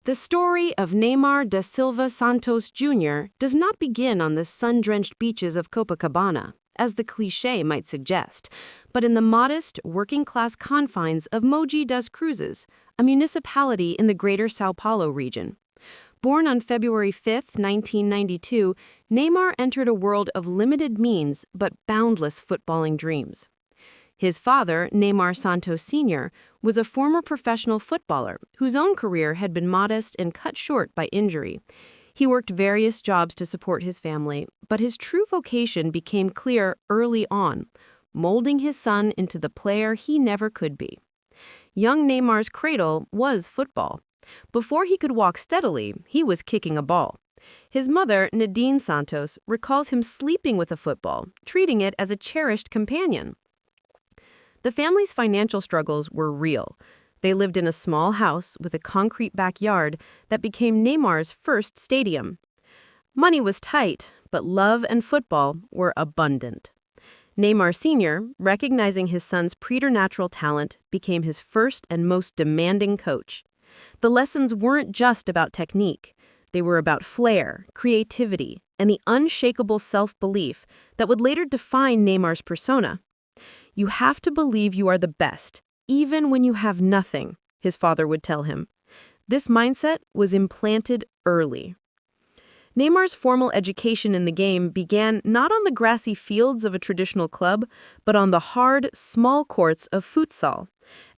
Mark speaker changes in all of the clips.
Speaker 1: The story of Neymar da Silva Santos Jr. does not begin on the sun-drenched beaches of Copacabana, as the cliché might suggest, but in the modest, working-class confines of Mogi das Cruzes, a municipality in the greater São Paulo region. Born on February 5, 1992, Neymar entered a world of limited means but boundless footballing dreams. His father, Neymar Santos Sr., was a former professional footballer whose own career had been modest and cut short by injury. He worked various jobs to support his family, but his true vocation became clear early on, molding his son into the player he never could be. Young Neymar's cradle was football. Before he could walk steadily, he was kicking a ball. His mother, Nadine Santos, recalls him sleeping with a football, treating it as a cherished companion. The family's financial struggles were real. They lived in a small house with a concrete backyard that became Neymar's first stadium. Money was tight, but love and football were abundant. Neymar Sr., recognizing his son's preternatural talent, became his first and most demanding coach. The lessons weren't just about technique. They were about flair, creativity, and the unshakable self-belief that would later define Neymar's persona. "You have to believe you are the best, even when you have nothing," his father would tell him. This mindset was implanted early. Neymar's formal education in the game began not on the grassy fields of a traditional club, but on the hard, small courts of futsal.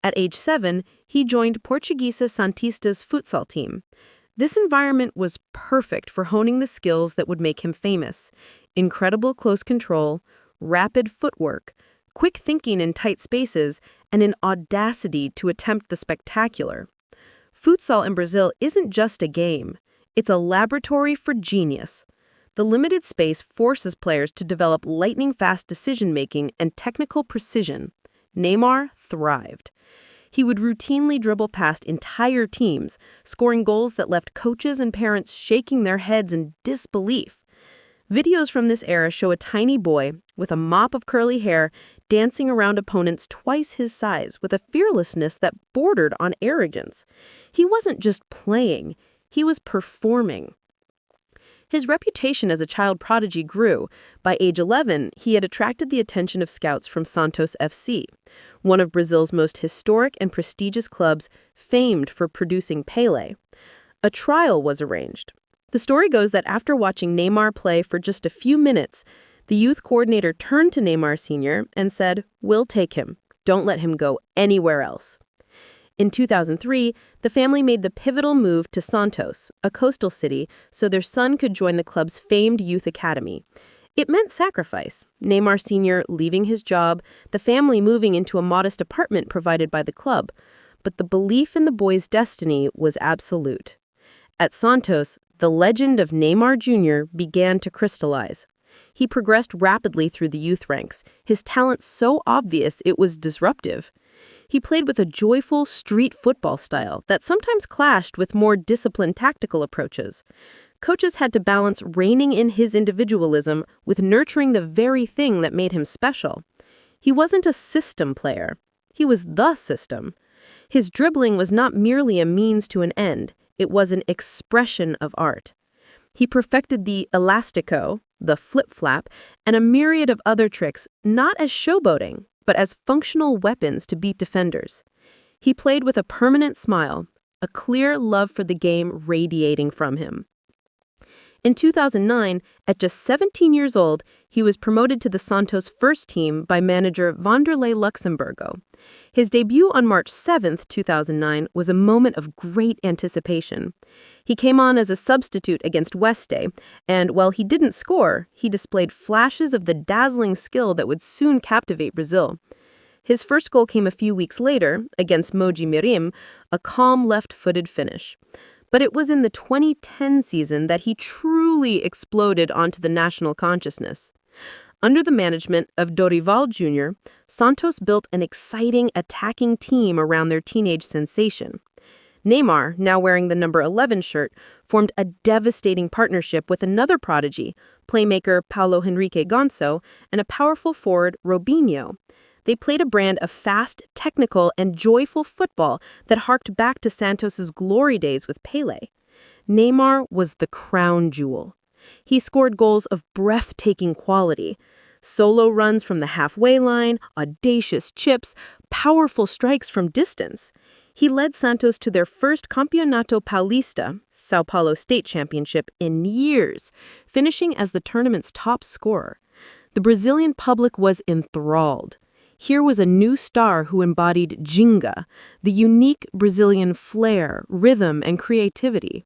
Speaker 1: At age 7, he joined Portuguesa Santista's futsal team. This environment was perfect for honing the skills that would make him famous: incredible close control, rapid footwork, quick thinking in tight spaces, and an audacity to attempt the spectacular. Futsal in Brazil isn't just a game. It's a laboratory for genius. The limited space forces players to develop lightning-fast decision-making and technical precision. Neymar thrived. He would routinely dribble past entire teams, scoring goals that left coaches and parents shaking their heads in disbelief. Videos from this era show a tiny boy with a mop of curly hair dancing around opponents twice his size with a fearlessness that bordered on arrogance. He wasn't just playing, he was performing. His reputation as a child prodigy grew. By age 11, he had attracted the attention of scouts from Santos FC, one of Brazil's most historic and prestigious clubs, famed for producing Pelé. A trial was arranged. The story goes that after watching Neymar play for just a few minutes, the youth coordinator turned to Neymar Sr. and said, "We'll take him. Don't let him go anywhere else." In 2003, the family made the pivotal move to Santos, a coastal city, so their son could join the club's famed youth academy. It meant sacrifice: Neymar Sr. leaving his job, the family moving into a modest apartment provided by the club. But the belief in the boy's destiny was absolute. At Santos, the legend of Neymar Jr. began to crystallize. He progressed rapidly through the youth ranks, his talent so obvious it was disruptive. He played with a joyful street football style that sometimes clashed with more disciplined tactical approaches. Coaches had to balance reining in his individualism with nurturing the very thing that made him special. He wasn't a system player. He was the system. His dribbling was not merely a means to an end. It was an expression of art. He perfected the elastico, the flip-flap, and a myriad of other tricks, not as showboating, but as functional weapons to beat defenders. He played with a permanent smile, a clear love for the game radiating from him. In 2009, at just 17 years old, he was promoted to the Santos first team by manager Vanderlei Luxemburgo. His debut on March 7, 2009, was a moment of great anticipation. He came on as a substitute against Weste, and while he didn't score, he displayed flashes of the dazzling skill that would soon captivate Brazil. His first goal came a few weeks later, against Mogi Mirim, a calm left-footed finish. But it was in the 2010 season that he truly exploded onto the national consciousness. Under the management of Dorival Júnior, Santos built an exciting attacking team around their teenage sensation. Neymar, now wearing the number 11 shirt, formed a devastating partnership with another prodigy, playmaker Paulo Henrique Gonçalves, and a powerful forward, Robinho. They played a brand of fast, technical, and joyful football that harked back to Santos's glory days with Pelé. Neymar was the crown jewel. He scored goals of breathtaking quality. Solo runs from the halfway line, audacious chips, powerful strikes from distance. He led Santos to their first Campeonato Paulista, São Paulo State Championship, in years, finishing as the tournament's top scorer. The Brazilian public was enthralled. Here was a new star who embodied ginga, the unique Brazilian flair, rhythm, and creativity.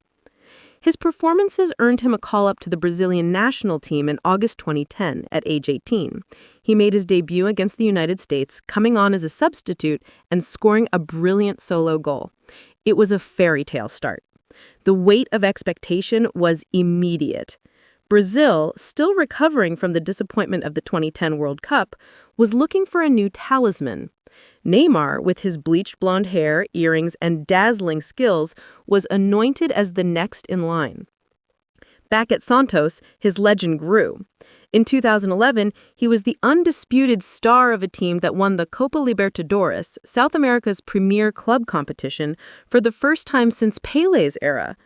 Speaker 1: His performances earned him a call-up to the Brazilian national team in August 2010 at age 18. He made his debut against the United States, coming on as a substitute and scoring a brilliant solo goal. It was a fairy tale start. The weight of expectation was immediate. Brazil, still recovering from the disappointment of the 2010 World Cup, was looking for a new talisman. Neymar, with his bleached blonde hair, earrings, and dazzling skills, was anointed as the next in line. Back at Santos, his legend grew. In 2011, he was the undisputed star of a team that won the Copa Libertadores, South America's premier club competition, for the first time since Pelé's era.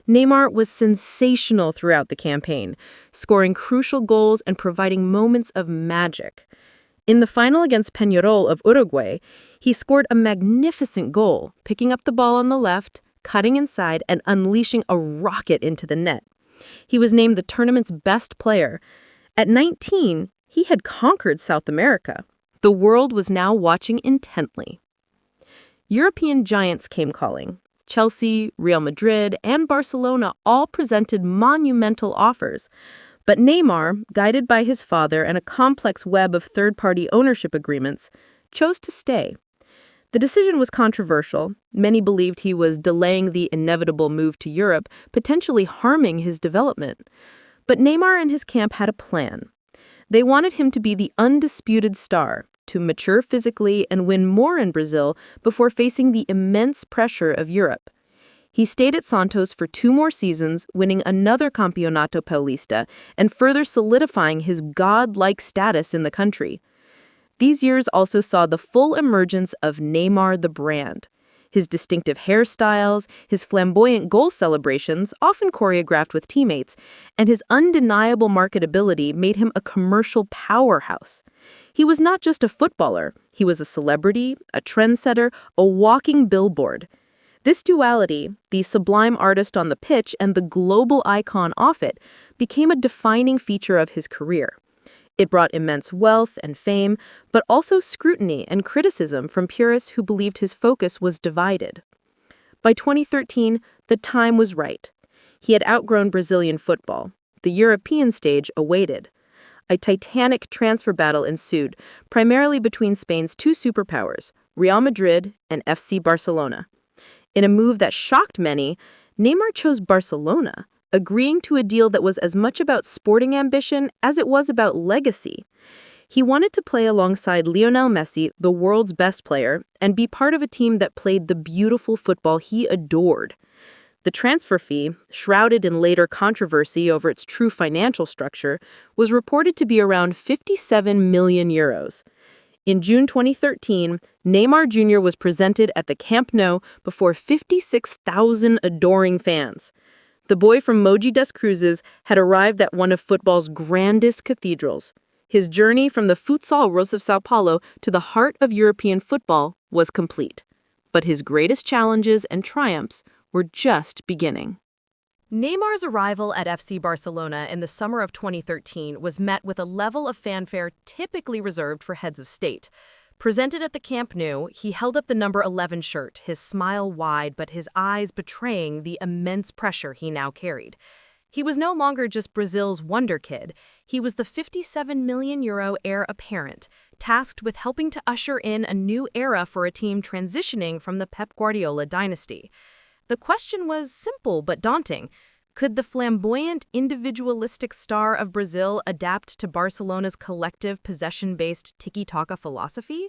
Speaker 1: Neymar was sensational throughout the campaign, scoring crucial goals and providing moments of magic. In the final against Peñarol of Uruguay, he scored a magnificent goal, picking up the ball on the left, cutting inside, and unleashing a rocket into the net. He was named the tournament's best player. At 19, he had conquered South America. The world was now watching intently. European giants came calling. Chelsea, Real Madrid, and Barcelona all presented monumental offers. But Neymar, guided by his father and a complex web of third-party ownership agreements, chose to stay. The decision was controversial. Many believed he was delaying the inevitable move to Europe, potentially harming his development. But Neymar and his camp had a plan. They wanted him to be the undisputed star, to mature physically and win more in Brazil before facing the immense pressure of Europe. He stayed at Santos for 2 more seasons, winning another Campeonato Paulista and further solidifying his god-like status in the country. These years also saw the full emergence of Neymar the brand. His distinctive hairstyles, his flamboyant goal celebrations, often choreographed with teammates, and his undeniable marketability made him a commercial powerhouse. He was not just a footballer, he was a celebrity, a trendsetter, a walking billboard. This duality, the sublime artist on the pitch and the global icon off it, became a defining feature of his career. It brought immense wealth and fame, but also scrutiny and criticism from purists who believed his focus was divided. By 2013, the time was right. He had outgrown Brazilian football. The European stage awaited. A titanic transfer battle ensued, primarily between Spain's 2 superpowers, Real Madrid and FC Barcelona. In a move that shocked many, Neymar chose Barcelona, agreeing to a deal that was as much about sporting ambition as it was about legacy. He wanted to play alongside Lionel Messi, the world's best player, and be part of a team that played the beautiful football he adored. The transfer fee, shrouded in later controversy over its true financial structure, was reported to be around 57 million euros. In June 2013, Neymar Jr. was presented at the Camp Nou before 56,000 adoring fans. The boy from Mogi das Cruzes had arrived at one of football's grandest cathedrals. His journey from the futsal rose of São Paulo to the heart of European football was complete. But his greatest challenges and triumphs were just beginning. Neymar's arrival at FC Barcelona in the summer of 2013 was met with a level of fanfare typically reserved for heads of state. Presented at the Camp Nou, he held up the number 11 shirt, his smile wide but his eyes betraying the immense pressure he now carried. He was no longer just Brazil's wonder kid. He was the 57 million euro heir apparent, tasked with helping to usher in a new era for a team transitioning from the Pep Guardiola dynasty. The question was simple but daunting. Could the flamboyant, individualistic star of Brazil adapt to Barcelona's collective, possession-based tiki-taka philosophy?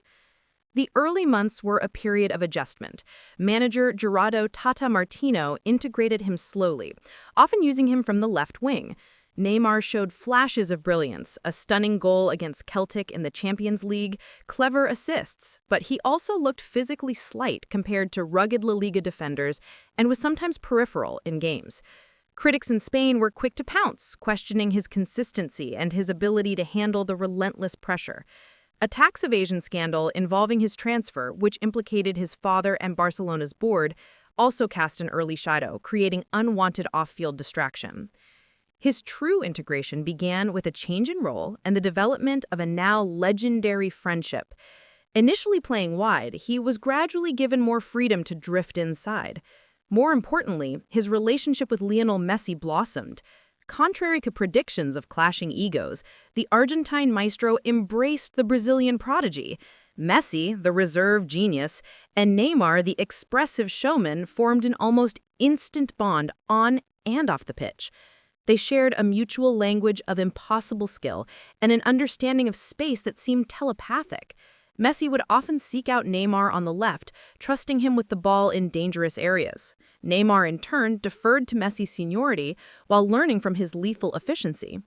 Speaker 1: The early months were a period of adjustment. Manager Gerardo Tata Martino integrated him slowly, often using him from the left wing. Neymar showed flashes of brilliance, a stunning goal against Celtic in the Champions League, clever assists, but he also looked physically slight compared to rugged La Liga defenders and was sometimes peripheral in games. Critics in Spain were quick to pounce, questioning his consistency and his ability to handle the relentless pressure. A tax evasion scandal involving his transfer, which implicated his father and Barcelona's board, also cast an early shadow, creating unwanted off-field distraction. His true integration began with a change in role and the development of a now legendary friendship. Initially playing wide, he was gradually given more freedom to drift inside. More importantly, his relationship with Lionel Messi blossomed. Contrary to predictions of clashing egos, the Argentine maestro embraced the Brazilian prodigy. Messi, the reserve genius, and Neymar, the expressive showman, formed an almost instant bond on and off the pitch. They shared a mutual language of impossible skill and an understanding of space that seemed telepathic. Messi would often seek out Neymar on the left, trusting him with the ball in dangerous areas. Neymar, in turn, deferred to Messi's seniority while learning from his lethal efficiency.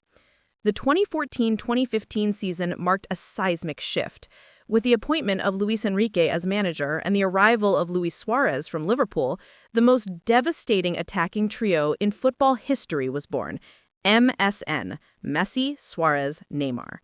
Speaker 1: The 2014-2015 season marked a seismic shift. With the appointment of Luis Enrique as manager and the arrival of Luis Suarez from Liverpool, the most devastating attacking trio in football history was born. MSN, Messi, Suarez, Neymar.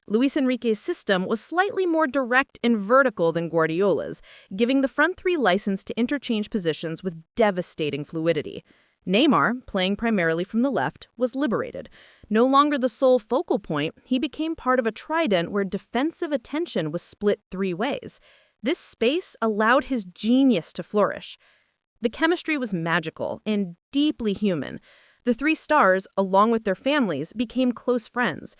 Speaker 1: Luis Enrique's system was slightly more direct and vertical than Guardiola's, giving the front three license to interchange positions with devastating fluidity. Neymar, playing primarily from the left, was liberated. No longer the sole focal point, he became part of a trident where defensive attention was split three ways. This space allowed his genius to flourish. The chemistry was magical and deeply human. The three stars, along with their families, became close friends.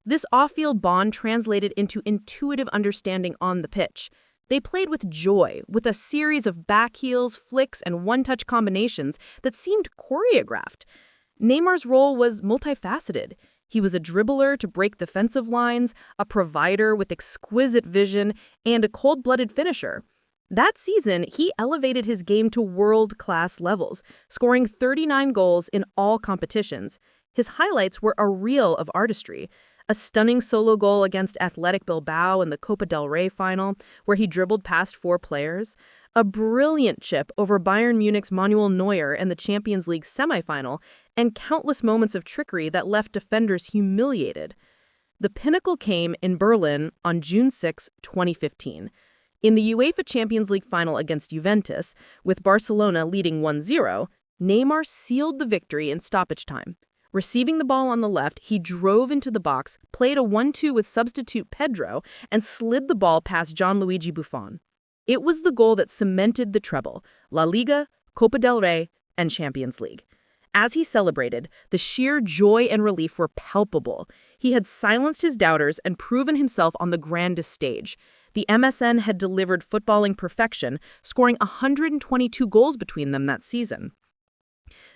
Speaker 1: This off-field bond translated into intuitive understanding on the pitch. They played with joy, with a series of back heels, flicks, and one-touch combinations that seemed choreographed. Neymar's role was multifaceted. He was a dribbler to break defensive lines, a provider with exquisite vision, and a cold-blooded finisher. That season, he elevated his game to world-class levels, scoring 39 goals in all competitions. His highlights were a reel of artistry. A stunning solo goal against Athletic Bilbao in the Copa del Rey final, where he dribbled past four players. A brilliant chip over Bayern Munich's Manuel Neuer in the Champions League semifinal, and countless moments of trickery that left defenders humiliated. The pinnacle came in Berlin on June 6, 2015. In the UEFA Champions League final against Juventus, with Barcelona leading 1-0, Neymar sealed the victory in stoppage time. Receiving the ball on the left, he drove into the box, played a 1-2 with substitute Pedro, and slid the ball past Gianluigi Buffon. It was the goal that cemented the treble: La Liga, Copa del Rey, and Champions League. As he celebrated, the sheer joy and relief were palpable. He had silenced his doubters and proven himself on the grandest stage. The MSN had delivered footballing perfection, scoring 122 goals between them that season.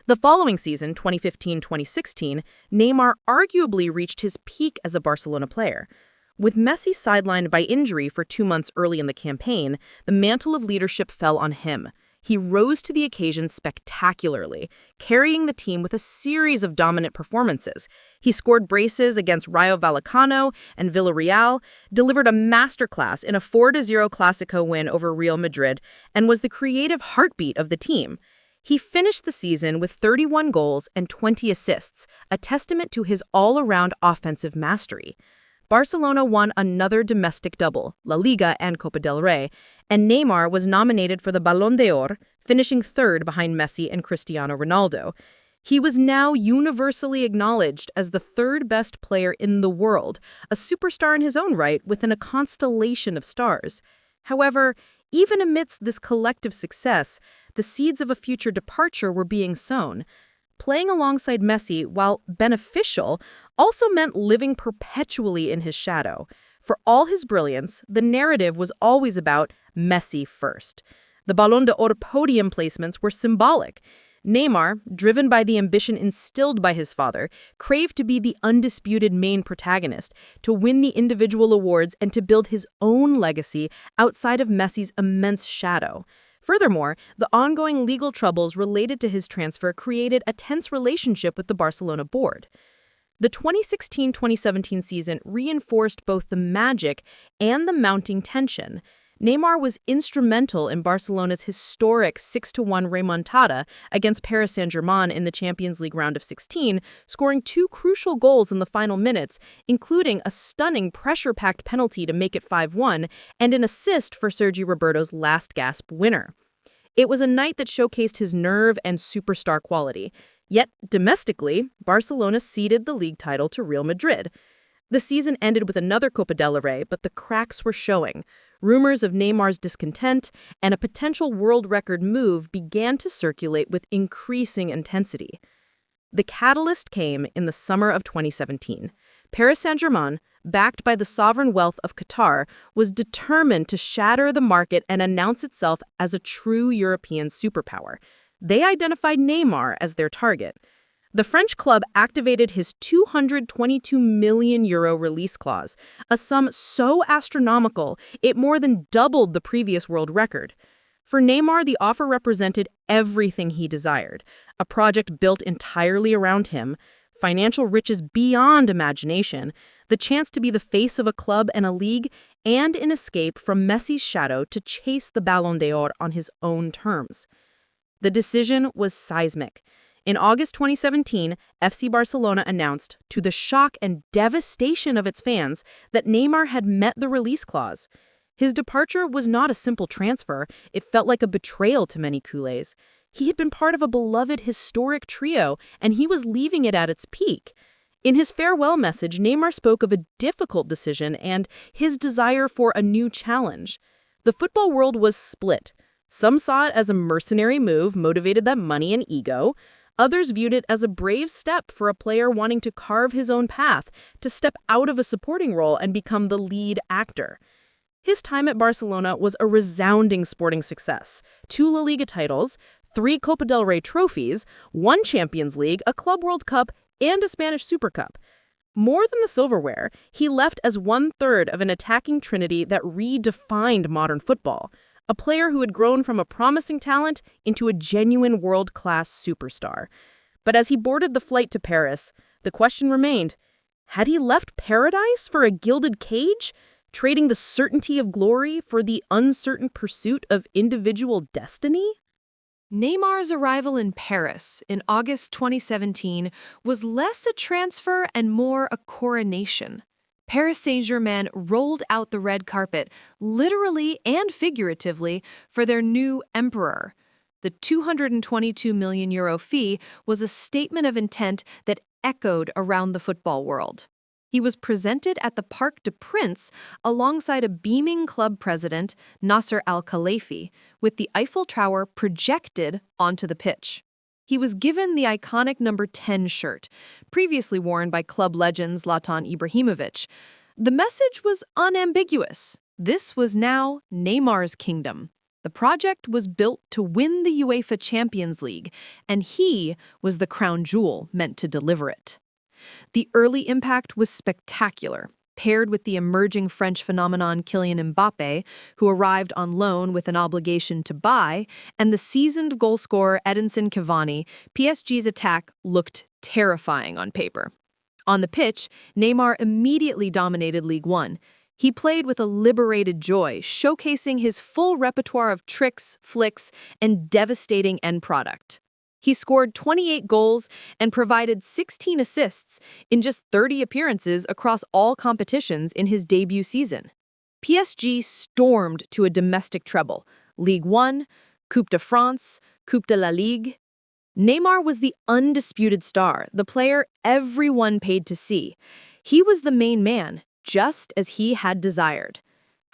Speaker 1: The following season, 2015-2016, Neymar arguably reached his peak as a Barcelona player. With Messi sidelined by injury for 2 months early in the campaign, the mantle of leadership fell on him. He rose to the occasion spectacularly, carrying the team with a series of dominant performances. He scored braces against Rayo Vallecano and Villarreal, delivered a masterclass in a 4-0 Clásico win over Real Madrid, and was the creative heartbeat of the team. He finished the season with 31 goals and 20 assists, a testament to his all-around offensive mastery. Barcelona won another domestic double, La Liga and Copa del Rey, and Neymar was nominated for the Ballon d'Or, finishing third behind Messi and Cristiano Ronaldo. He was now universally acknowledged as the third-best player in the world, a superstar in his own right within a constellation of stars. However, even amidst this collective success, the seeds of a future departure were being sown. Playing alongside Messi, while beneficial, also meant living perpetually in his shadow. For all his brilliance, the narrative was always about Messi first. The Ballon d'Or podium placements were symbolic. Neymar, driven by the ambition instilled by his father, craved to be the undisputed main protagonist, to win the individual awards and to build his own legacy outside of Messi's immense shadow. Furthermore, the ongoing legal troubles related to his transfer created a tense relationship with the Barcelona board. The 2016-2017 season reinforced both the magic and the mounting tension. Neymar was instrumental in Barcelona's historic 6-1 remontada against Paris Saint-Germain in the Champions League round of 16, scoring two crucial goals in the final minutes, including a stunning pressure-packed penalty to make it 5-1 and an assist for Sergi Roberto's last-gasp winner. It was a night that showcased his nerve and superstar quality. Yet, domestically, Barcelona ceded the league title to Real Madrid. The season ended with another Copa del Rey, but the cracks were showing. Rumors of Neymar's discontent and a potential world record move began to circulate with increasing intensity. The catalyst came in the summer of 2017. Paris Saint-Germain, backed by the sovereign wealth of Qatar, was determined to shatter the market and announce itself as a true European superpower. They identified Neymar as their target. The French club activated his €222 million release clause, a sum so astronomical it more than doubled the previous world record. For Neymar, the offer represented everything he desired: a project built entirely around him, financial riches beyond imagination, the chance to be the face of a club and a league, and an escape from Messi's shadow to chase the Ballon d'Or on his own terms. The decision was seismic. In August 2017, FC Barcelona announced, to the shock and devastation of its fans, that Neymar had met the release clause. His departure was not a simple transfer. It felt like a betrayal to many culés. He had been part of a beloved historic trio, and he was leaving it at its peak. In his farewell message, Neymar spoke of a difficult decision and his desire for a new challenge. The football world was split. Some saw it as a mercenary move motivated by money and ego. Others viewed it as a brave step for a player wanting to carve his own path, to step out of a supporting role and become the lead actor. His time at Barcelona was a resounding sporting success: 2 La Liga titles, 3 Copa del Rey trophies, 1 Champions League, a Club World Cup, and a Spanish Super Cup. More than the silverware, he left as 1/3 of an attacking trinity that redefined modern football. A player who had grown from a promising talent into a genuine world-class superstar. But as he boarded the flight to Paris, the question remained: had he left paradise for a gilded cage, trading the certainty of glory for the uncertain pursuit of individual destiny? Neymar's arrival in Paris in August 2017 was less a transfer and more a coronation. Paris Saint-Germain rolled out the red carpet, literally and figuratively, for their new emperor. The €222 million fee was a statement of intent that echoed around the football world. He was presented at the Parc des Princes alongside a beaming club president, Nasser Al-Khelaifi, with the Eiffel Tower projected onto the pitch. He was given the iconic number 10 shirt, previously worn by club legend Zlatan Ibrahimovic. The message was unambiguous. This was now Neymar's kingdom. The project was built to win the UEFA Champions League, and he was the crown jewel meant to deliver it. The early impact was spectacular. Paired with the emerging French phenomenon Kylian Mbappé, who arrived on loan with an obligation to buy, and the seasoned goalscorer Edinson Cavani, PSG's attack looked terrifying on paper. On the pitch, Neymar immediately dominated Ligue 1. He played with a liberated joy, showcasing his full repertoire of tricks, flicks, and devastating end product. He scored 28 goals and provided 16 assists in just 30 appearances across all competitions in his debut season. PSG stormed to a domestic treble: Ligue 1, Coupe de France, Coupe de la Ligue. Neymar was the undisputed star, the player everyone paid to see. He was the main man, just as he had desired.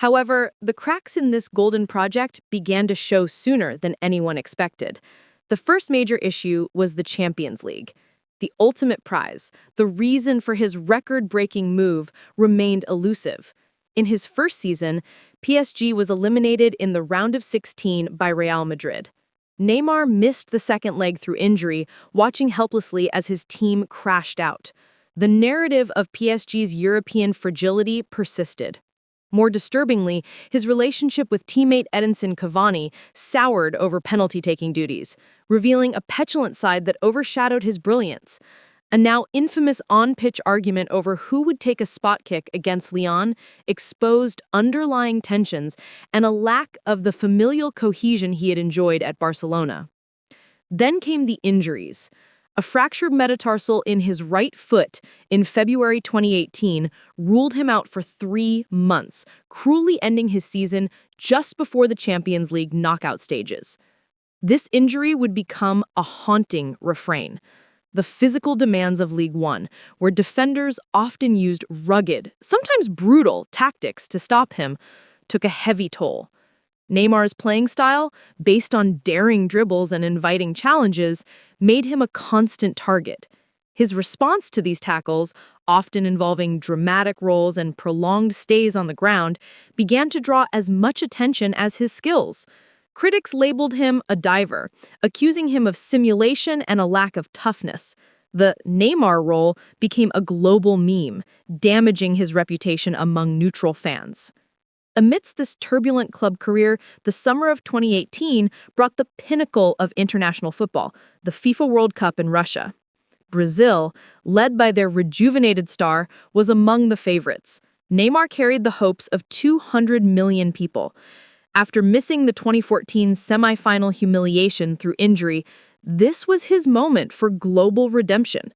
Speaker 1: However, the cracks in this golden project began to show sooner than anyone expected. The first major issue was the Champions League. The ultimate prize, the reason for his record-breaking move, remained elusive. In his first season, PSG was eliminated in the round of 16 by Real Madrid. Neymar missed the second leg through injury, watching helplessly as his team crashed out. The narrative of PSG's European fragility persisted. More disturbingly, his relationship with teammate Edinson Cavani soured over penalty-taking duties, revealing a petulant side that overshadowed his brilliance. A now infamous on-pitch argument over who would take a spot kick against Lyon exposed underlying tensions and a lack of the familial cohesion he had enjoyed at Barcelona. Then came the injuries. A fractured metatarsal in his right foot in February 2018 ruled him out for 3 months, cruelly ending his season just before the Champions League knockout stages. This injury would become a haunting refrain. The physical demands of League One, where defenders often used rugged, sometimes brutal, tactics to stop him, took a heavy toll. Neymar's playing style, based on daring dribbles and inviting challenges, made him a constant target. His response to these tackles, often involving dramatic rolls and prolonged stays on the ground, began to draw as much attention as his skills. Critics labeled him a diver, accusing him of simulation and a lack of toughness. The Neymar roll became a global meme, damaging his reputation among neutral fans. Amidst this turbulent club career, the summer of 2018 brought the pinnacle of international football, the FIFA World Cup in Russia. Brazil, led by their rejuvenated star, was among the favorites. Neymar carried the hopes of 200 million people. After missing the 2014 semi-final humiliation through injury, this was his moment for global redemption.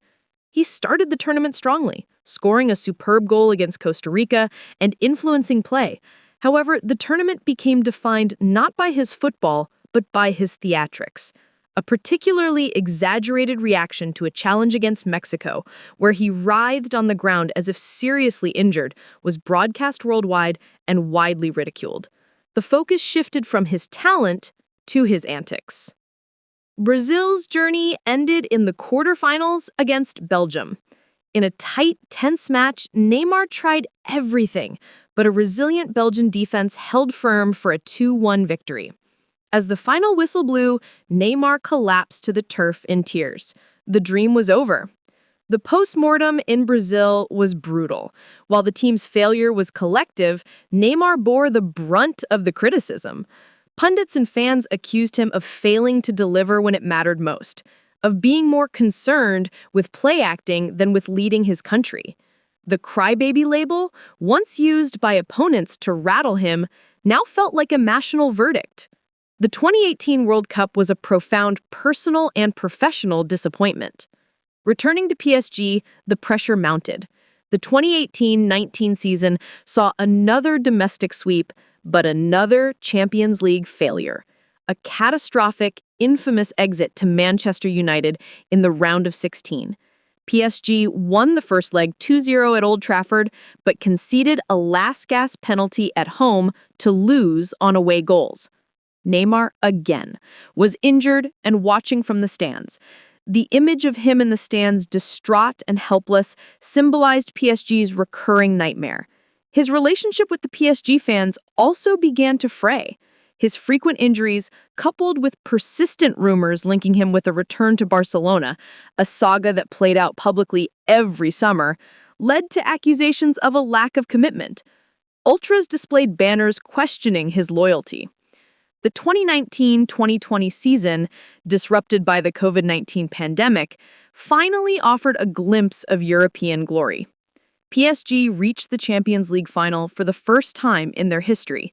Speaker 1: He started the tournament strongly, scoring a superb goal against Costa Rica and influencing play. However, the tournament became defined not by his football, but by his theatrics. A particularly exaggerated reaction to a challenge against Mexico, where he writhed on the ground as if seriously injured, was broadcast worldwide and widely ridiculed. The focus shifted from his talent to his antics. Brazil's journey ended in the quarterfinals against Belgium. In a tight, tense match, Neymar tried everything, but a resilient Belgian defense held firm for a 2-1 victory. As the final whistle blew, Neymar collapsed to the turf in tears. The dream was over. The post-mortem in Brazil was brutal. While the team's failure was collective, Neymar bore the brunt of the criticism. Pundits and fans accused him of failing to deliver when it mattered most, of being more concerned with play acting than with leading his country. The crybaby label, once used by opponents to rattle him, now felt like a national verdict. The 2018 World Cup was a profound personal and professional disappointment. Returning to PSG, the pressure mounted. The 2018-19 season saw another domestic sweep, but another Champions League failure. A catastrophic, infamous exit to Manchester United in the round of 16. PSG won the first leg 2-0 at Old Trafford, but conceded a last-gasp penalty at home to lose on away goals. Neymar, again, was injured and watching from the stands. The image of him in the stands, distraught and helpless, symbolized PSG's recurring nightmare. His relationship with the PSG fans also began to fray. His frequent injuries, coupled with persistent rumors linking him with a return to Barcelona, a saga that played out publicly every summer, led to accusations of a lack of commitment. Ultras displayed banners questioning his loyalty. The 2019-2020 season, disrupted by the COVID-19 pandemic, finally offered a glimpse of European glory. PSG reached the Champions League final for the first time in their history.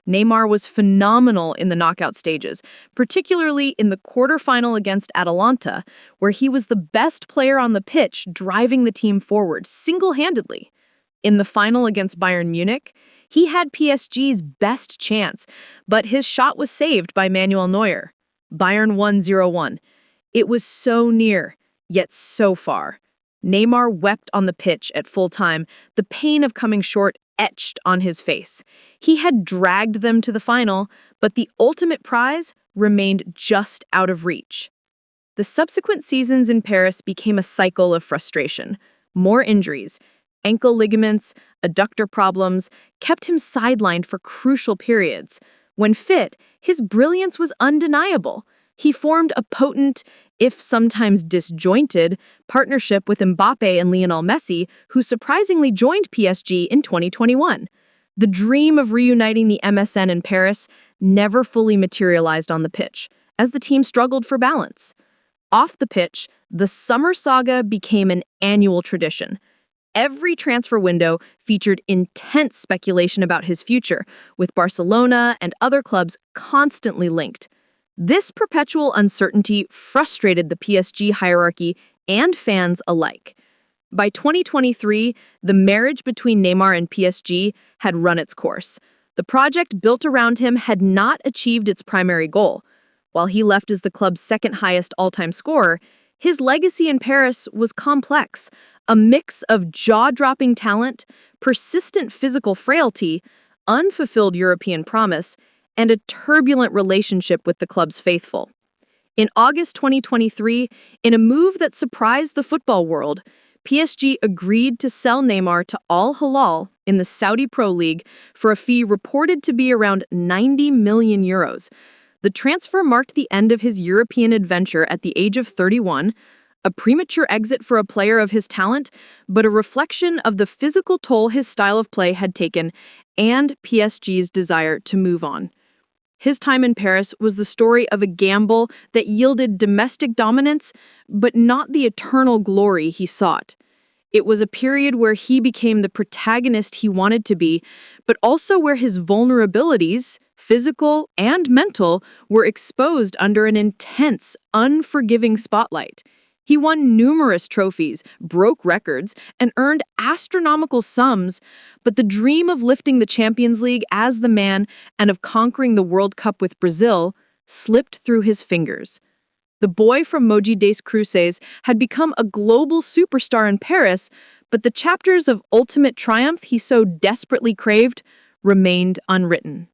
Speaker 1: Neymar was phenomenal in the knockout stages, particularly in the quarterfinal against Atalanta, where he was the best player on the pitch, driving the team forward single-handedly. In the final against Bayern Munich, he had PSG's best chance, but his shot was saved by Manuel Neuer. Bayern won 0-1. It was so near, yet so far. Neymar wept on the pitch at full time, the pain of coming short etched on his face. He had dragged them to the final, but the ultimate prize remained just out of reach. The subsequent seasons in Paris became a cycle of frustration. More injuries, ankle ligaments, adductor problems, kept him sidelined for crucial periods. When fit, his brilliance was undeniable. He formed a potent, if sometimes disjointed, partnership with Mbappe and Lionel Messi, who surprisingly joined PSG in 2021. The dream of reuniting the MSN in Paris never fully materialized on the pitch, as the team struggled for balance.
Speaker 2: Off the pitch, the summer saga became an annual tradition. Every transfer window featured intense speculation about his future, with Barcelona and other clubs constantly linked. This perpetual uncertainty frustrated the PSG hierarchy and fans alike. By 2023, the marriage between Neymar and PSG had run its course. The project built around him had not achieved its primary goal. While he left as the club's second highest all-time scorer, his legacy in Paris was complex, a mix of jaw-dropping talent, persistent physical frailty, unfulfilled European promise, and a turbulent relationship with the club's faithful. In August 2023, in a move that surprised the football world, PSG agreed to sell Neymar to Al Hilal in the Saudi Pro League for a fee reported to be around 90 million euros. The transfer marked the end of his European adventure at the age of 31, a premature exit for a player of his talent, but a reflection of the physical toll his style of play had taken and PSG's desire to move on. His time in Paris was the story of a gamble that yielded domestic dominance, but not the eternal glory he sought. It was a period where he became the protagonist he wanted to be, but also where his vulnerabilities, physical and mental, were exposed under an intense, unforgiving spotlight. He won numerous trophies, broke records, and earned astronomical sums, but the dream of lifting the Champions League as the man and of conquering the World Cup with Brazil slipped through his fingers. The boy from Mogi das Cruzes had become a global superstar in Paris, but the chapters of ultimate triumph he so desperately craved remained unwritten.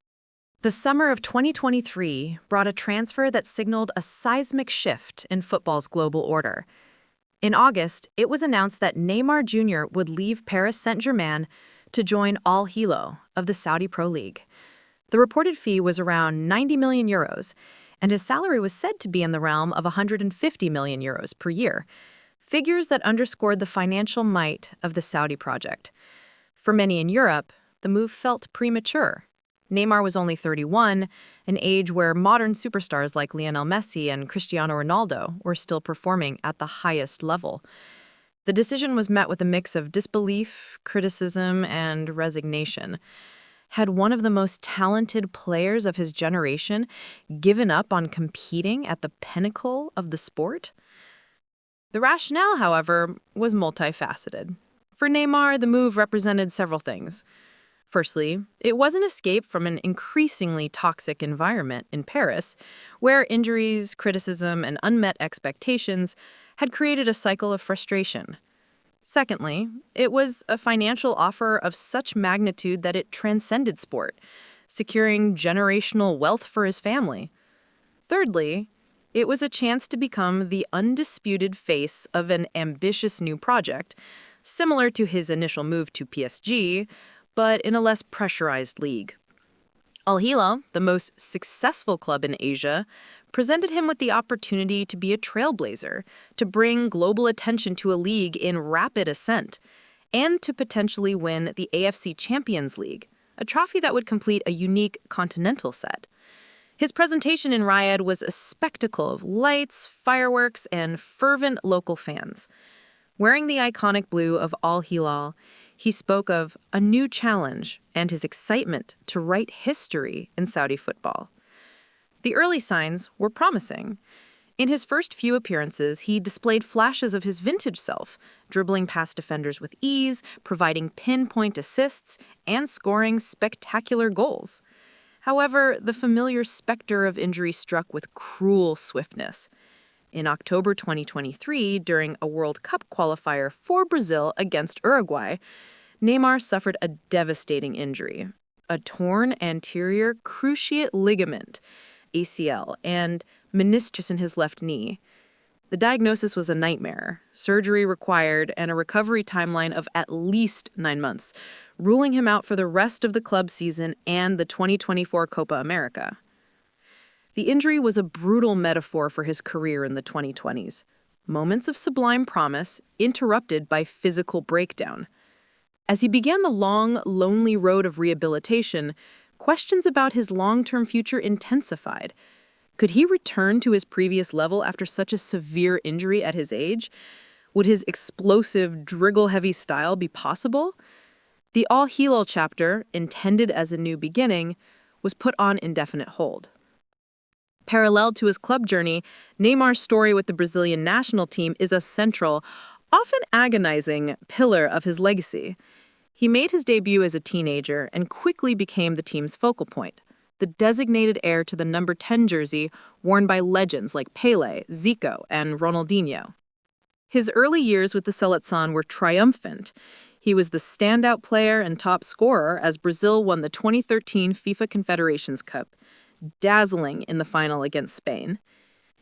Speaker 1: The summer of 2023 brought a transfer that signaled a seismic shift in football's global order. In August, it was announced that Neymar Júnior would leave Paris Saint-Germain to join Al Hilal of the Saudi Pro League. The reported fee was around 90 million euros, and his salary was said to be in the realm of 150 million euros per year, figures that underscored the financial might of the Saudi project. For many in Europe, the move felt premature. Neymar was only 31, an age where modern superstars like Lionel Messi and Cristiano Ronaldo were still performing at the highest level. The decision was met with a mix of disbelief, criticism, and resignation. Had one of the most talented players of his generation given up on competing at the pinnacle of the sport? The rationale, however, was multifaceted. For Neymar, the move represented several things. Firstly, it was an escape from an increasingly toxic environment in Paris, where injuries, criticism, and unmet expectations had created a cycle of frustration. Secondly, it was a financial offer of such magnitude that it transcended sport, securing generational wealth for his family. Thirdly, it was a chance to become the undisputed face of an ambitious new project, similar to his initial move to PSG, but in a less pressurized league. Al Hilal, the most successful club in Asia, presented him with the opportunity to be a trailblazer, to bring global attention to a league in rapid ascent, and to potentially win the AFC Champions League, a trophy that would complete a unique continental set. His presentation in Riyadh was a spectacle of lights, fireworks, and fervent local fans. Wearing the iconic blue of Al Hilal, he spoke of a new challenge and his excitement to write history in Saudi football. The early signs were promising. In his first few appearances, he displayed flashes of his vintage self, dribbling past defenders with ease, providing pinpoint assists, and scoring spectacular goals. However, the familiar specter of injury struck with cruel swiftness. In October 2023, during a World Cup qualifier for Brazil against Uruguay, Neymar suffered a devastating injury, a torn anterior cruciate ligament, ACL, and meniscus in his left knee. The diagnosis was a nightmare, surgery required, and a recovery timeline of at least 9 months, ruling him out for the rest of the club season and the 2024 Copa America. The injury was a brutal metaphor for his career in the 2020s. Moments of sublime promise interrupted by physical breakdown. As he began the long, lonely road of rehabilitation, questions about his long-term future intensified.
Speaker 2: Could he return to his previous level after such a severe injury at his age? Would his explosive, driggle-heavy style be possible? The Hilal chapter, intended as a new beginning, was put on indefinite hold. Parallel to his club journey, Neymar's story with the Brazilian national team is a central, often agonizing, pillar of his legacy. He made his debut as a teenager and quickly became the team's focal point, the designated heir to the number 10 jersey worn by legends like Pelé, Zico, and Ronaldinho. His early years with the Seleção were triumphant. He was the standout player and top scorer as Brazil won the 2013 FIFA Confederations Cup, dazzling in the final against Spain.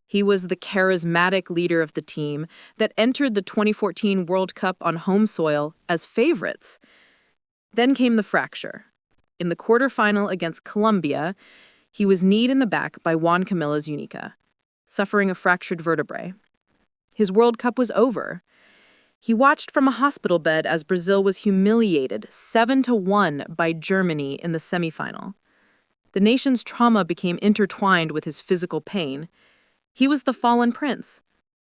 Speaker 2: He was the charismatic leader of the team that entered the 2014 World Cup on home soil as favorites. Then came the fracture. In the quarterfinal against Colombia, he was kneed in the back by Juan Camilo Zúñiga, suffering a fractured vertebrae. His World Cup was over. He watched from a hospital bed as Brazil was humiliated 7-1 by Germany in the semifinal. The nation's trauma became intertwined with his physical pain. He was the fallen prince,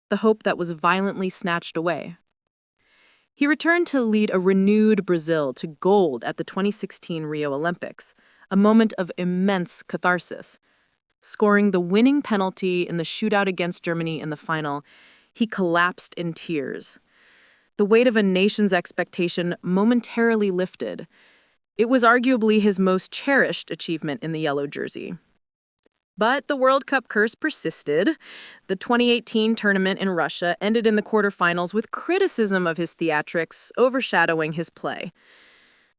Speaker 2: the hope that was violently snatched away. He returned to lead a renewed Brazil to gold at the 2016 Rio Olympics, a moment of immense catharsis. Scoring the winning penalty in the shootout against Germany in the final, he collapsed in tears. The weight of a nation's expectation momentarily lifted. It was arguably his most cherished achievement in the yellow jersey. But the World Cup curse persisted. The 2018 tournament in Russia ended in the quarterfinals with criticism of his theatrics overshadowing his play.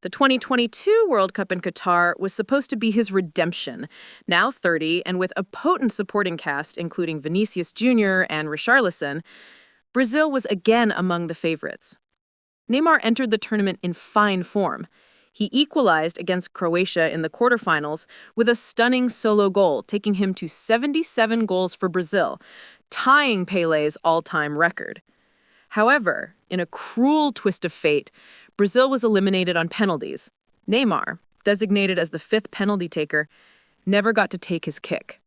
Speaker 2: The 2022 World Cup in Qatar was supposed to be his redemption. Now 30, and with a potent supporting cast including Vinicius Júnior and Richarlison, Brazil was again among the favorites. Neymar entered the tournament in fine form. He equalized against Croatia in the quarterfinals with a stunning solo goal, taking him to 77 goals for Brazil, tying Pelé's all-time record. However, in a cruel twist of fate, Brazil was eliminated on penalties. Neymar, designated as the fifth penalty taker, never got to take his kick.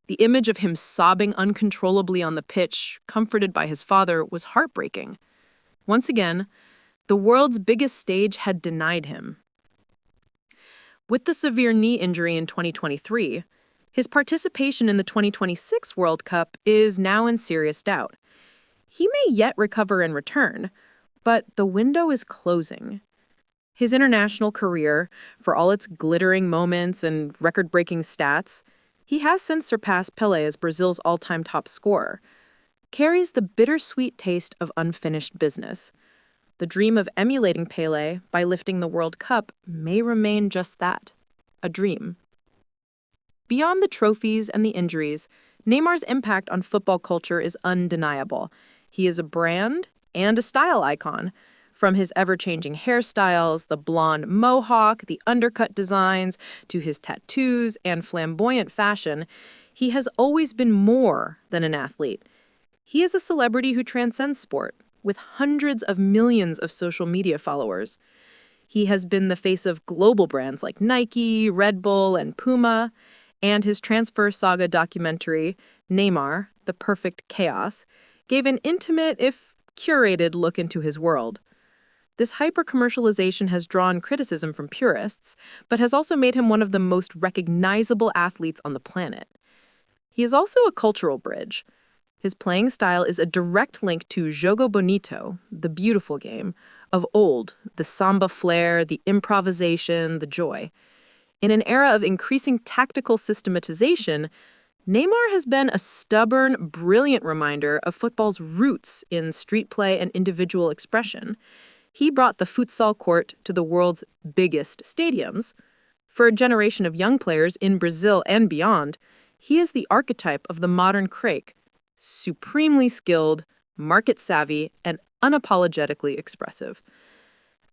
Speaker 2: The image of him sobbing uncontrollably on the pitch, comforted by his father, was heartbreaking. Once again, the world's biggest stage had denied him. With the severe knee injury in 2023, his participation in the 2026 World Cup is now in serious doubt. He may yet recover and return, but the window is closing. His international career, for all its glittering moments and record-breaking stats, he has since surpassed Pelé as Brazil's all-time top scorer, carries the bittersweet taste of unfinished business. The dream of emulating Pelé by lifting the World Cup may remain just that, a dream. Beyond the trophies and the injuries, Neymar's impact on football culture is undeniable. He is a brand and a style icon. From his ever-changing hairstyles, the blonde mohawk, the undercut designs, to his tattoos and flamboyant fashion, he has always been more than an athlete. He is a celebrity who transcends sport, with hundreds of millions of social media followers. He has been the face of global brands like Nike, Red Bull, and Puma, and his transfer saga documentary, Neymar, The Perfect Chaos, gave an intimate, if curated, look into his world. This hyper-commercialization has drawn criticism from purists, but has also made him one of the most recognizable athletes on the planet. He is also a cultural bridge. His playing style is a direct link to Jogo Bonito, the beautiful game, of old, the samba flair, the improvisation, the joy. In an era of increasing tactical systematization, Neymar has been a stubborn, brilliant reminder of football's roots in street play and individual expression. He brought the futsal court to the world's biggest stadiums. For a generation of young players in Brazil and beyond, he is the archetype of the modern crack, supremely skilled, market-savvy, and unapologetically expressive.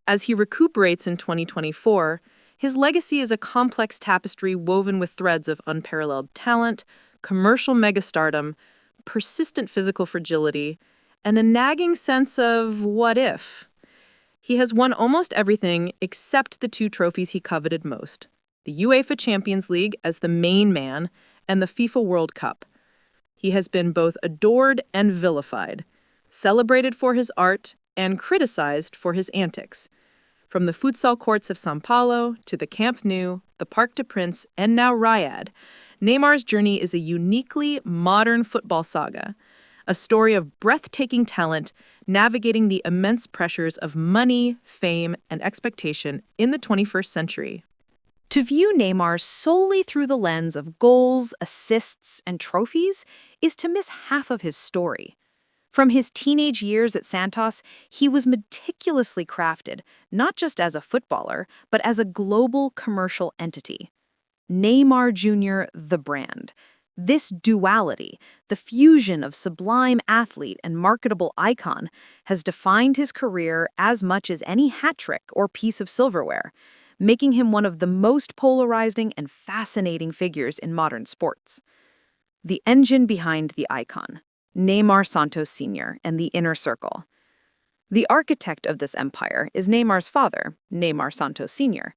Speaker 2: As he recuperates in 2024, his legacy is a complex tapestry woven with threads of unparalleled talent, commercial megastardom, persistent physical fragility, and a nagging sense of what if. He has won almost everything except the two trophies he coveted most, the UEFA Champions League as the main man and the FIFA World Cup. He has been both adored and vilified, celebrated for his art and criticized for his antics. From the futsal courts of São Paulo to the Camp Nou, the Parc des Princes, and now Riyadh, Neymar's journey is a uniquely modern football saga, a story of breathtaking talent navigating the immense pressures of money, fame, and expectation in the 21st century.
Speaker 1: To view Neymar solely through the lens of goals, assists, and trophies is to miss half of his story. From his teenage years at Santos, he was meticulously crafted, not just as a footballer, but as a global commercial entity. Neymar Jr., the brand. This duality, the fusion of sublime athlete and marketable icon, has defined his career as much as any hat trick or piece of silverware, making him one of the most polarizing and fascinating figures in modern sports. The engine behind the icon, Neymar Santos Sr. and the Inner Circle. The architect of this empire is Neymar's father, Neymar Santos Sr.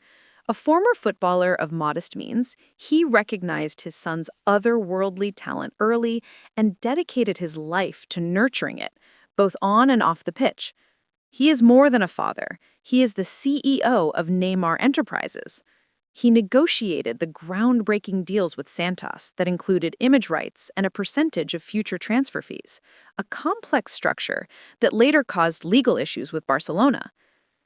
Speaker 1: A former footballer of modest means, he recognized his son's otherworldly talent early and dedicated his life to nurturing it, both on and off the pitch. He is more than a father. He is the CEO of Neymar Enterprises. He negotiated the groundbreaking deals with Santos that included image rights and a percentage of future transfer fees, a complex structure that later caused legal issues with Barcelona.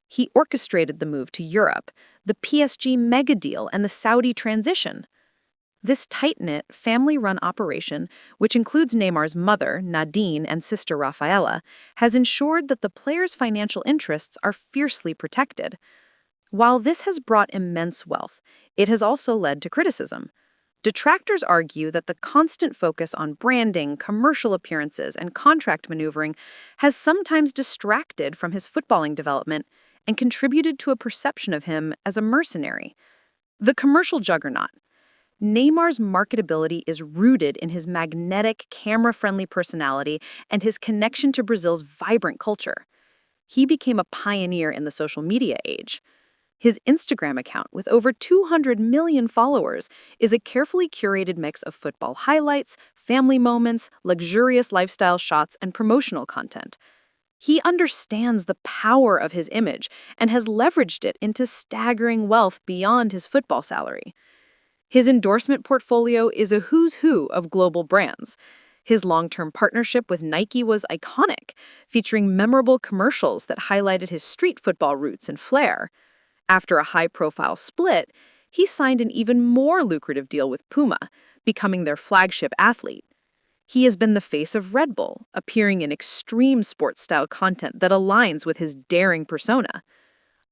Speaker 1: He orchestrated the move to Europe, the PSG mega deal, and the Saudi transition. This tight-knit, family-run operation, which includes Neymar's mother, Nadine, and sister Rafaela, has ensured that the player's financial interests are fiercely protected. While this has brought immense wealth, it has also led to criticism. Detractors argue that the constant focus on branding, commercial appearances, and contract maneuvering has sometimes distracted from his footballing development and contributed to a perception of him as a mercenary. The commercial juggernaut. Neymar's marketability is rooted in his magnetic, camera-friendly personality and his connection to Brazil's vibrant culture. He became a pioneer in the social media age. His Instagram account, with over 200 million followers, is a carefully curated mix of football highlights, family moments, luxurious lifestyle shots, and promotional content. He understands the power of his image and has leveraged it into staggering wealth beyond his football salary. His endorsement portfolio is a who's who of global brands. His long-term partnership with Nike was iconic, featuring memorable commercials that highlighted his street football roots and flair. After a high-profile split, he signed an even more lucrative deal with Puma, becoming their flagship athlete. He has been the face of Red Bull, appearing in extreme sports-style content that aligns with his daring persona.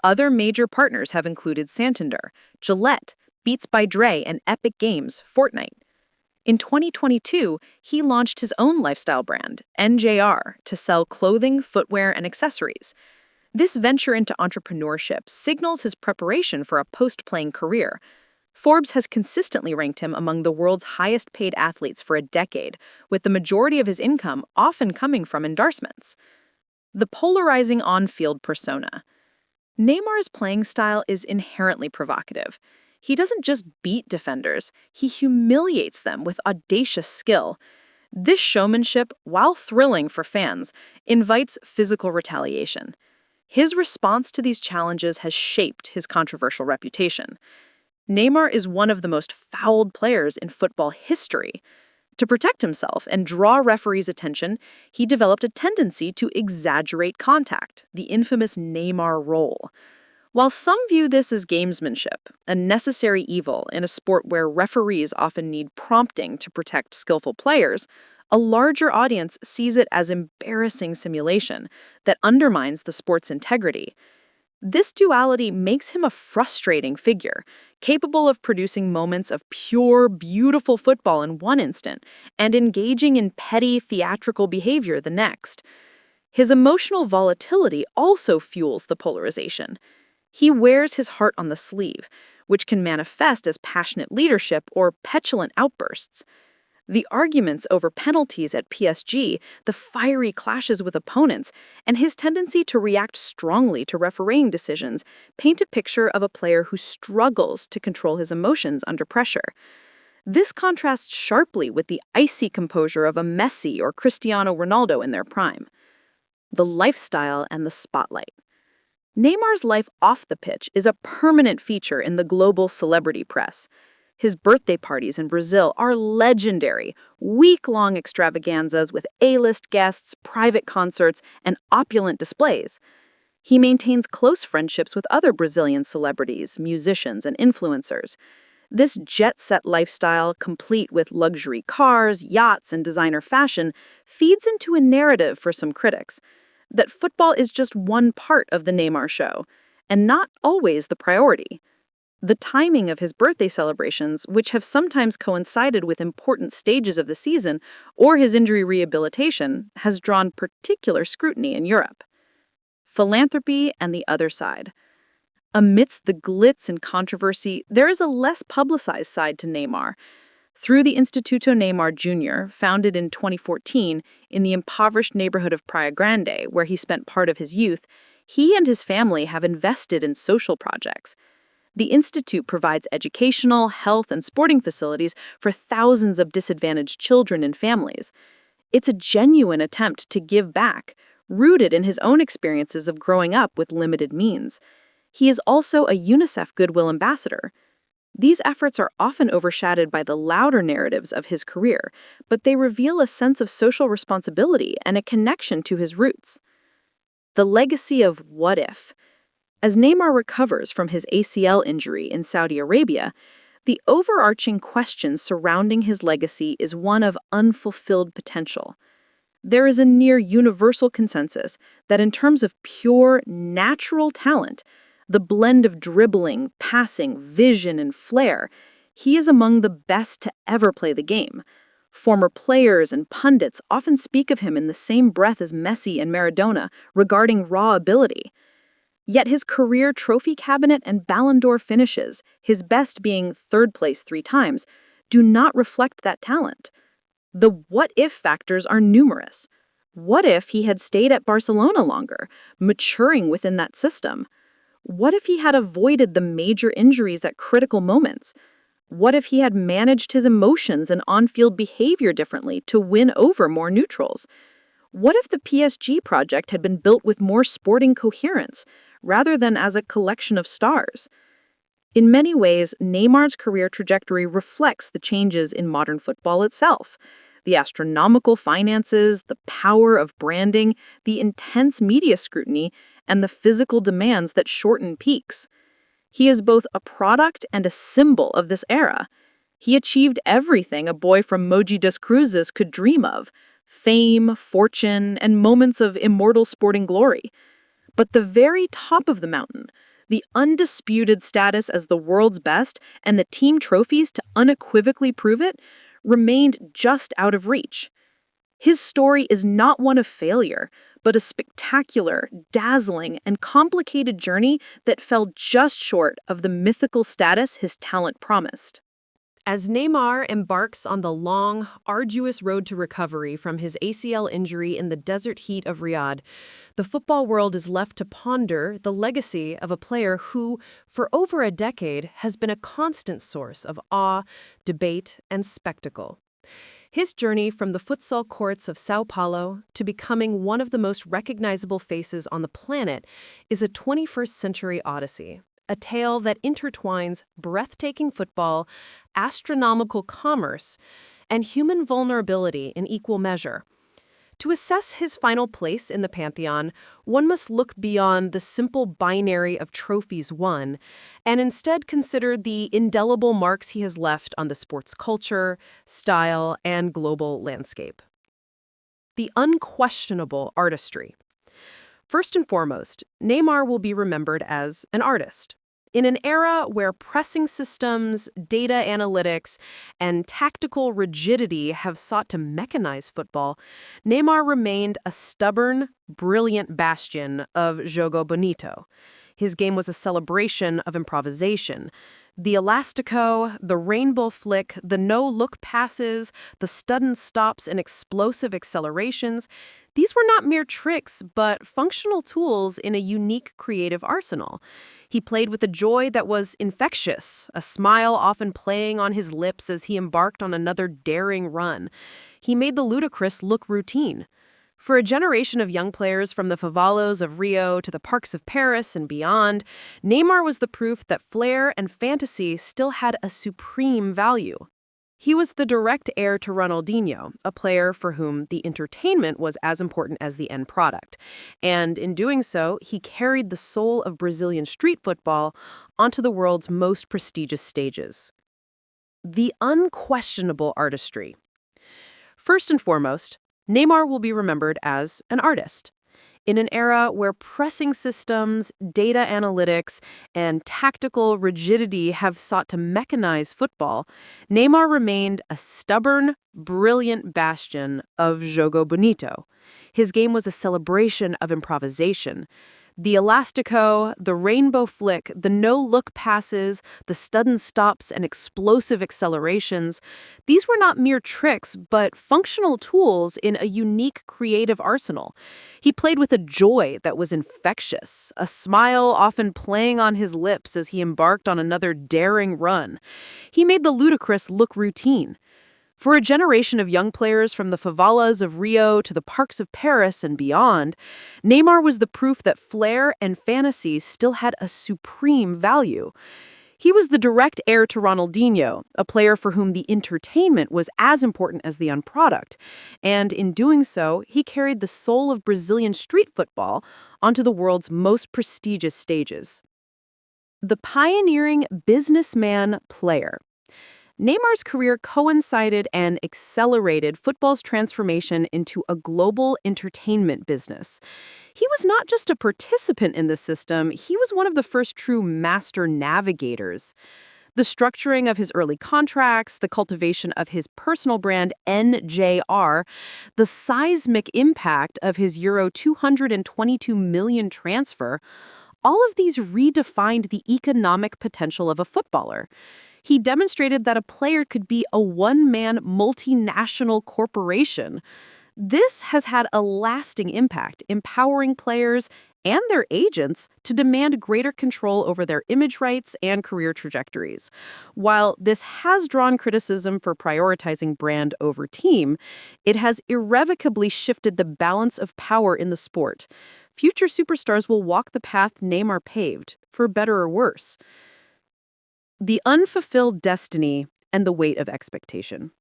Speaker 1: Other major partners have included Santander, Gillette, Beats by Dre, and Epic Games, Fortnite. In 2022, he launched his own lifestyle brand, NJR, to sell clothing, footwear, and accessories. This venture into entrepreneurship signals his preparation for a post-playing career. Forbes has consistently ranked him among the world's highest-paid athletes for a decade, with the majority of his income often coming from endorsements. The polarizing on-field persona. Neymar's playing style is inherently provocative. He doesn't just beat defenders, he humiliates them with audacious skill. This showmanship, while thrilling for fans, invites physical retaliation. His response to these challenges has shaped his controversial reputation. Neymar is one of the most fouled players in football history. To protect himself and draw referees' attention, he developed a tendency to exaggerate contact, the infamous Neymar roll. While some view this as gamesmanship, a necessary evil in a sport where referees often need prompting to protect skillful players, a larger audience sees it as embarrassing simulation that undermines the sport's integrity. This duality makes him a frustrating figure, capable of producing moments of pure, beautiful football in one instant and engaging in petty, theatrical behavior the next. His emotional volatility also fuels the polarization. He wears his heart on the sleeve, which can manifest as passionate leadership or petulant outbursts. The arguments over penalties at PSG, the fiery clashes with opponents, and his tendency to react strongly to refereeing decisions paint a picture of a player who struggles to control his emotions under pressure.
Speaker 2: This contrasts sharply with the icy composure of a Messi or Cristiano Ronaldo in their prime. The lifestyle and the spotlight. Neymar's life off the pitch is a permanent feature in the global celebrity press. His birthday parties in Brazil are legendary, week-long extravaganzas with A-list guests, private concerts, and opulent displays. He maintains close friendships with other Brazilian celebrities, musicians, and influencers. This jet-set lifestyle, complete with luxury cars, yachts, and designer fashion, feeds into a narrative for some critics that football is just one part of the Neymar show, and not always the priority. The timing of his birthday celebrations, which have sometimes coincided with important stages of the season, or his injury rehabilitation, has drawn particular scrutiny in Europe. Philanthropy and the other side. Amidst the glitz and controversy, there is a less publicized side to Neymar. Through the Instituto Neymar Júnior, founded in 2014 in the impoverished neighborhood of Praia Grande, where he spent part of his youth, he and his family have invested in social projects. The institute provides educational, health, and sporting facilities for thousands of disadvantaged children and families. It's a genuine attempt to give back, rooted in his own experiences of growing up with limited means. He is also a UNICEF Goodwill Ambassador. These efforts are often overshadowed by the louder narratives of his career, but they reveal a sense of social responsibility and a connection to his roots. The legacy of what if. As Neymar recovers from his ACL injury in Saudi Arabia, the overarching question surrounding his legacy is one of unfulfilled potential. There is a near universal consensus that in terms of pure, natural talent, the blend of dribbling, passing, vision, and flair, he is among the best to ever play the game. Former players and pundits often speak of him in the same breath as Messi and Maradona regarding raw ability. Yet his career trophy cabinet and Ballon d'Or finishes, his best being third place 3 times, do not reflect that talent. The what-if factors are numerous. What if he had stayed at Barcelona longer, maturing within that system? What if he had avoided the major injuries at critical moments? What if he had managed his emotions and on-field behavior differently to win over more neutrals? What if the PSG project had been built with more sporting coherence, rather than as a collection of stars? In many ways, Neymar's career trajectory reflects the changes in modern football itself. The astronomical finances, the power of branding, the intense media scrutiny, and the physical demands that shorten peaks. He is both a product and a symbol of this era. He achieved everything a boy from Mogi das Cruzes could dream of: fame, fortune, and moments of immortal sporting glory. But the very top of the mountain, the undisputed status as the world's best and the team trophies to unequivocally prove it, remained just out of reach. His story is not one of failure, but a spectacular, dazzling, and complicated journey that fell just short of the mythical status his talent promised.
Speaker 1: As Neymar embarks on the long, arduous road to recovery from his ACL injury in the desert heat of Riyadh, the football world is left to ponder the legacy of a player who, for over a decade, has been a constant source of awe, debate, and spectacle. His journey from the futsal courts of Sao Paulo to becoming one of the most recognizable faces on the planet is a 21st-century odyssey, a tale that intertwines breathtaking football, astronomical commerce, and human vulnerability in equal measure. To assess his final place in the pantheon, one must look beyond the simple binary of trophies won and instead consider the indelible marks he has left on the sport's culture, style, and global landscape. The unquestionable artistry. First and foremost, Neymar will be remembered as an artist. In an era where pressing systems, data analytics, and tactical rigidity have sought to mechanize football, Neymar remained a stubborn, brilliant bastion of jogo bonito. His game was a celebration of improvisation, The elastico, the rainbow flick, the no-look passes, the sudden stops and explosive accelerations, these were not mere tricks, but functional tools in a unique creative arsenal. He played with a joy that was infectious, a smile often playing on his lips as he embarked on another daring run. He made the ludicrous look routine. For a generation of young players from the favelas of Rio to the parks of Paris and beyond, Neymar was the proof that flair and fantasy still had a supreme value. He was the direct heir to Ronaldinho, a player for whom the entertainment was as important as the end product. And in doing so, he carried the soul of Brazilian street football onto the world's most prestigious stages. The unquestionable artistry. First and foremost, Neymar will be remembered as an artist. In an era where pressing systems, data analytics, and tactical rigidity have sought to mechanize football, Neymar remained a stubborn, brilliant bastion of jogo bonito. His game was a celebration of improvisation. The elastico, the rainbow flick, the no-look passes, the sudden stops and explosive accelerations, these were not mere tricks, but functional tools in a unique creative arsenal. He played with a joy that was infectious, a smile often playing on his lips as he embarked on another daring run. He made the ludicrous look routine. For a generation of young players from the favelas of Rio to the parks of Paris and beyond, Neymar was the proof that flair and fantasy still had a supreme value. He was the direct heir to Ronaldinho, a player for whom the entertainment was as important as the end product. And in doing so, he carried the soul of Brazilian street football onto the world's most prestigious stages. The pioneering businessman player. Neymar's career coincided and accelerated football's transformation into a global entertainment business. He was not just a participant in the system, he was one of the first true master navigators. The structuring of his early contracts, the cultivation of his personal brand NJR, the seismic impact of his Euro 222 million transfer, all of these redefined the economic potential of a footballer. He demonstrated that a player could be a one-man multinational corporation. This has had a lasting impact, empowering players and their agents to demand greater control over their image rights and career trajectories. While this has drawn criticism for prioritizing brand over team, it has irrevocably shifted the balance of power in the sport. Future superstars will walk the path Neymar paved, for better or worse. The unfulfilled destiny and the weight of expectation.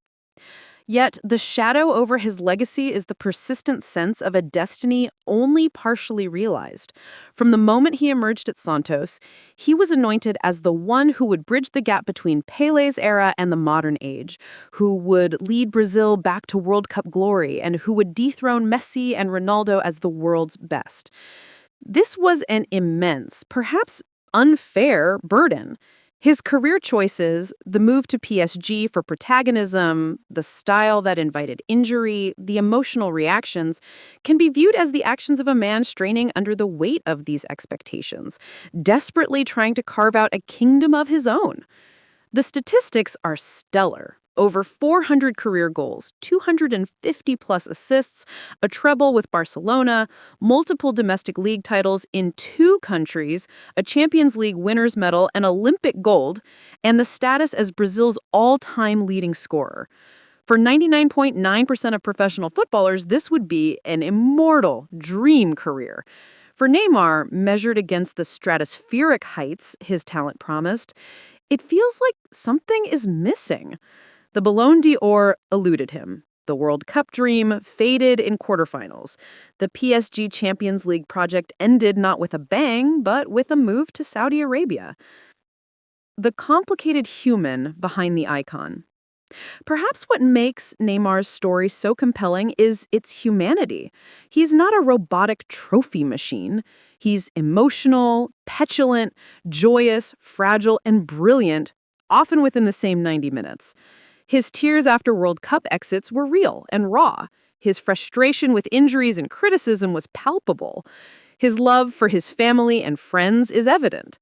Speaker 1: Yet, the shadow over his legacy is the persistent sense of a destiny only partially realized. From the moment he emerged at Santos, he was anointed as the one who would bridge the gap between Pelé's era and the modern age, who would lead Brazil back to World Cup glory, and who would dethrone Messi and Ronaldo as the world's best. This was an immense, perhaps unfair burden. His career choices, the move to PSG for protagonism, the style that invited injury, the emotional reactions, can be viewed as the actions of a man straining under the weight of these expectations, desperately trying to carve out a kingdom of his own. The statistics are stellar. Over 400 career goals, 250-plus assists, a treble with Barcelona, multiple domestic league titles in 2 countries, a Champions League winners' medal, and Olympic gold, and the status as Brazil's all-time leading scorer. For 99.9% of professional footballers, this would be an immortal dream career. For Neymar, measured against the stratospheric heights his talent promised, it feels like something is missing. The Ballon d'Or eluded him. The World Cup dream faded in quarterfinals. The PSG Champions League project ended not with a bang, but with a move to Saudi Arabia. The complicated human behind the icon. Perhaps what makes Neymar's story so compelling is its humanity. He's not a robotic trophy machine. He's emotional, petulant, joyous, fragile, and brilliant, often within the same 90 minutes. His tears after World Cup exits were real and raw. His frustration with injuries and criticism was palpable. His love for his family and friends is evident.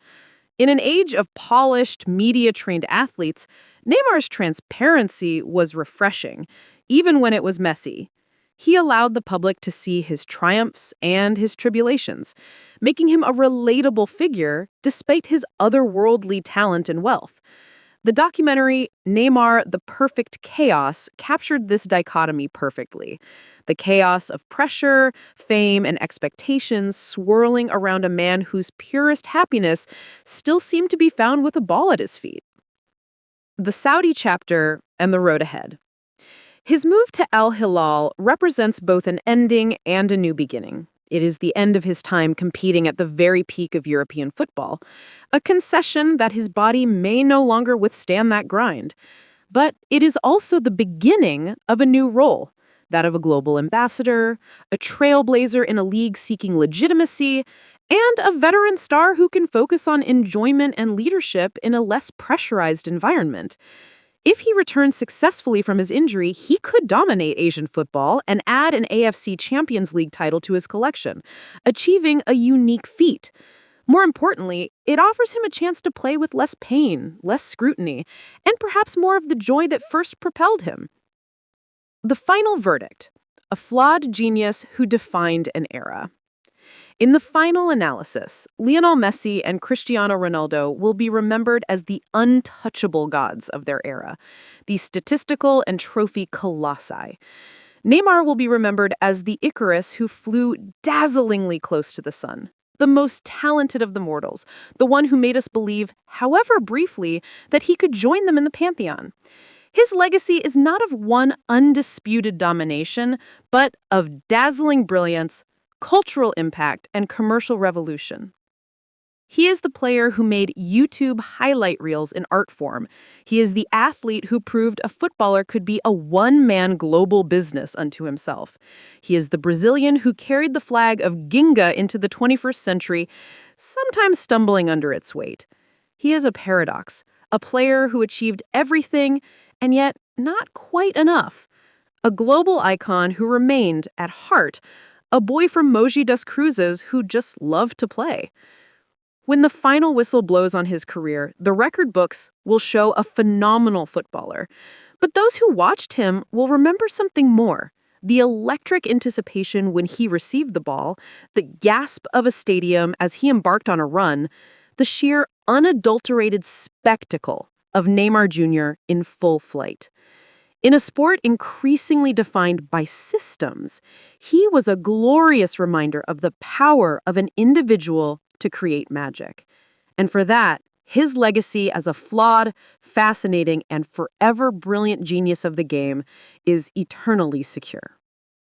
Speaker 2: In an age of polished, media-trained athletes, Neymar's transparency was refreshing, even when it was messy. He allowed the public to see his triumphs and his tribulations, making him a relatable figure despite his otherworldly talent and wealth. The documentary Neymar, The Perfect Chaos captured this dichotomy perfectly. The chaos of pressure, fame, and expectations swirling around a man whose purest happiness still seemed to be found with a ball at his feet. The Saudi chapter and the road ahead. His move to Al Hilal represents both an ending and a new beginning. It is the end of his time competing at the very peak of European football, a concession that his body may no longer withstand that grind. But it is also the beginning of a new role, that of a global ambassador, a trailblazer in a league seeking legitimacy, and a veteran star who can focus on enjoyment and leadership in a less pressurized environment. If he returns successfully from his injury, he could dominate Asian football and add an AFC Champions League title to his collection, achieving a unique feat. More importantly, it offers him a chance to play with less pain, less scrutiny, and perhaps more of the joy that first propelled him. The final verdict: a flawed genius who defined an era. In the final analysis, Lionel Messi and Cristiano Ronaldo will be remembered as the untouchable gods of their era, the statistical and trophy colossi. Neymar will be remembered as the Icarus who flew dazzlingly close to the sun, the most talented of the mortals, the one who made us believe, however briefly, that he could join them in the pantheon. His legacy is not of one undisputed domination, but of dazzling brilliance, cultural impact, and commercial revolution. He is the player who made YouTube highlight reels in art form. He is the athlete who proved a footballer could be a one-man global business unto himself. He is the Brazilian who carried the flag of Ginga into the 21st century, sometimes stumbling under its weight. He is a paradox, a player who achieved everything and yet not quite enough. A global icon who remained, at heart, a boy from Mogi das Cruzes who just loved to play. When the final whistle blows on his career, the record books will show a phenomenal footballer. But those who watched him will remember something more: the electric anticipation when he received the ball, the gasp of a stadium as he embarked on a run, the sheer unadulterated spectacle of Neymar Jr. in full flight. In a sport increasingly defined by systems, he was a glorious reminder of the power of an individual to create magic. And for that, his legacy as a flawed, fascinating, and forever brilliant genius of the game is eternally secure.